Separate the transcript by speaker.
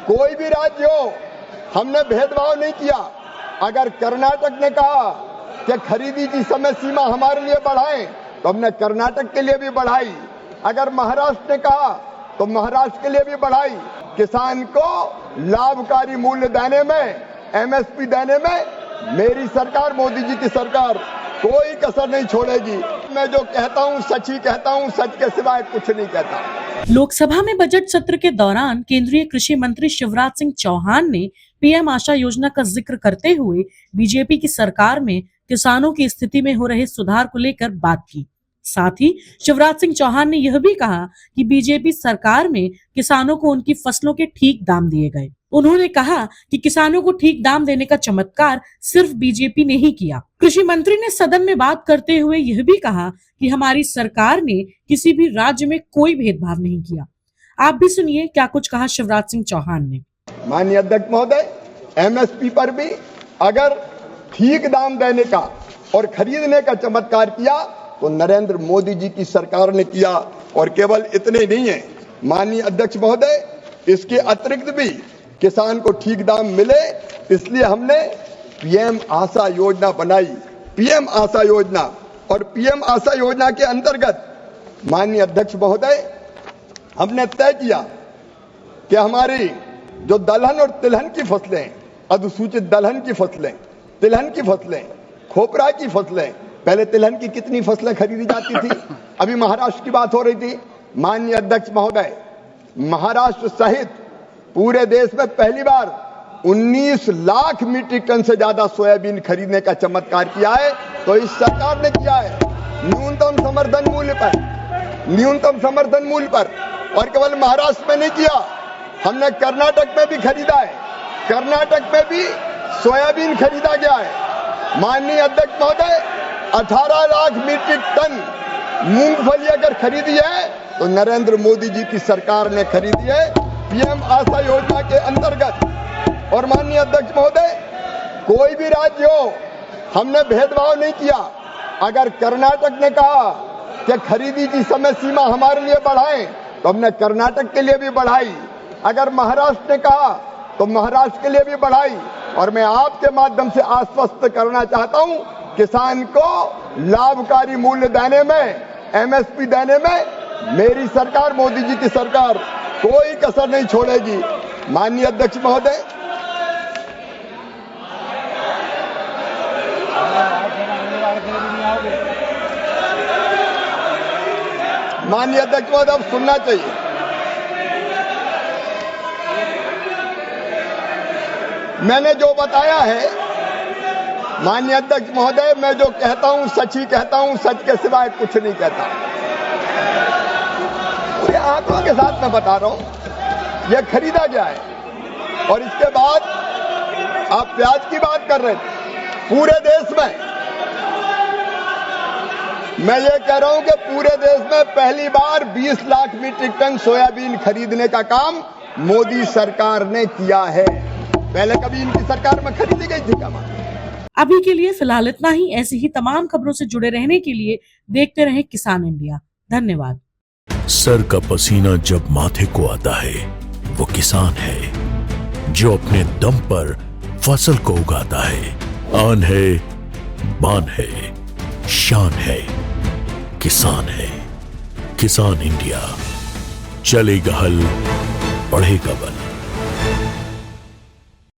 Speaker 1: कोई भी राज्य हो, हमने भेदभाव नहीं किया। अगर कर्नाटक ने कहा कि खरीदी की समय सीमा हमारे लिए बढ़ाएं, तो हमने कर्नाटक के लिए भी बढ़ाई। अगर महाराष्ट्र ने कहा तो महाराष्ट्र के लिए भी बढ़ाई। किसान को लाभकारी मूल्य देने में, एमएसपी देने में मेरी सरकार, मोदी जी की सरकार कोई कसर नहीं छोड़ेगी। मैं जो कहता हूं सच ही कहता हूं, सच के सिवाय कुछ नहीं कहता।
Speaker 2: लोकसभा में बजट सत्र के दौरान केंद्रीय कृषि मंत्री शिवराज सिंह चौहान ने पीएम आशा योजना का जिक्र करते हुए बीजेपी की सरकार में किसानों की स्थिति में हो रहे सुधार को लेकर बात की। साथ ही शिवराज सिंह चौहान ने यह भी कहा कि बीजेपी सरकार में किसानों को उनकी फसलों के ठीक दाम दिए गए। उन्होंने कहा कि किसानों को ठीक दाम देने का चमत्कार सिर्फ बीजेपी ने ही किया। कृषि मंत्री ने सदन में बात करते हुए यह भी कहा कि हमारी सरकार ने किसी भी राज्य में कोई भेदभाव नहीं किया। आप भी सुनिए क्या कुछ कहा शिवराज सिंह चौहान ने।
Speaker 1: माननीय अध्यक्ष महोदय, एमएसपी पर भी अगर ठीक दाम देने का और खरीदने का चमत्कार किया तो नरेंद्र मोदी जी की सरकार ने किया। और केवल इतने नहीं है माननीय अध्यक्ष महोदय, इसके अतिरिक्त भी किसान को ठीक दाम मिले, इसलिए हमने पीएम आशा योजना बनाई। पीएम आशा योजना, और पीएम आशा योजना के अंतर्गत माननीय अध्यक्ष महोदय, हमने तय किया कि हमारी जो दलहन और तिलहन की फसलें, अनुसूचित दलहन की फसलें, तिलहन की फसलें, खोपरा की फसलें, पहले तिलहन की कितनी फसलें खरीदी जाती थी, अभी महाराष्ट्र की बात हो रही थी। माननीय अध्यक्ष महोदय, महाराष्ट्र सहित पूरे देश में पहली बार 19 लाख मीट्रिक टन से ज्यादा सोयाबीन खरीदने का चमत्कार किया है, तो इस सरकार ने किया है न्यूनतम समर्थन मूल्य पर, न्यूनतम समर्थन मूल्य पर। और केवल महाराष्ट्र में नहीं किया, हमने कर्नाटक में भी खरीदा है, कर्नाटक में भी सोयाबीन खरीदा गया है। माननीय अध्यक्ष महोदय, 18 लाख मीट्रिक टन मूंगफली अगर खरीदी है तो नरेंद्र मोदी जी की सरकार ने खरीदी है पीएम आशा योजना के अंतर्गत। और माननीय अध्यक्ष महोदय, कोई भी राज्य हो, हमने भेदभाव नहीं किया। अगर कर्नाटक ने कहा कि खरीदी की समय सीमा हमारे लिए बढ़ाएं, तो हमने कर्नाटक के लिए भी बढ़ाई। अगर महाराष्ट्र ने कहा तो महाराष्ट्र के लिए भी बढ़ाई। और मैं आपके माध्यम से आश्वस्त करना चाहता हूं, किसान को लाभकारी मूल्य देने में, एमएसपी देने में मेरी सरकार, मोदी जी की सरकार कोई कसर नहीं छोड़ेगी। माननीय अध्यक्ष महोदय, माननीय अध्यक्ष महोदय, अब सुनना चाहिए। मैंने जो बताया है माननीय अध्यक्ष महोदय, मैं जो कहता हूं सच ही कहता हूं, सच के सिवाय कुछ नहीं कहता। पूरे आंकड़ों के साथ मैं बता रहा हूं, यह खरीदा गया है। और इसके बाद आप प्याज की बात कर रहे थे, पूरे देश में मैं ये कह रहा हूं कि पूरे देश में पहली बार 20 लाख मीट्रिक टन सोयाबीन खरीदने का काम मोदी सरकार ने किया है। पहले कभी इनकी सरकार में खरीदी गई थी क्या?
Speaker 2: अभी के लिए फिलहाल इतना ही। ऐसी ही तमाम खबरों से जुड़े रहने के लिए देखते रहें किसान इंडिया। धन्यवाद।
Speaker 3: सर का पसीना जब माथे को आता है, वो किसान है जो अपने दम पर फसल को उगाता है। आन है, बान है, शान है, किसान है। किसान इंडिया, चलेगा हल, बढ़ेगा बल।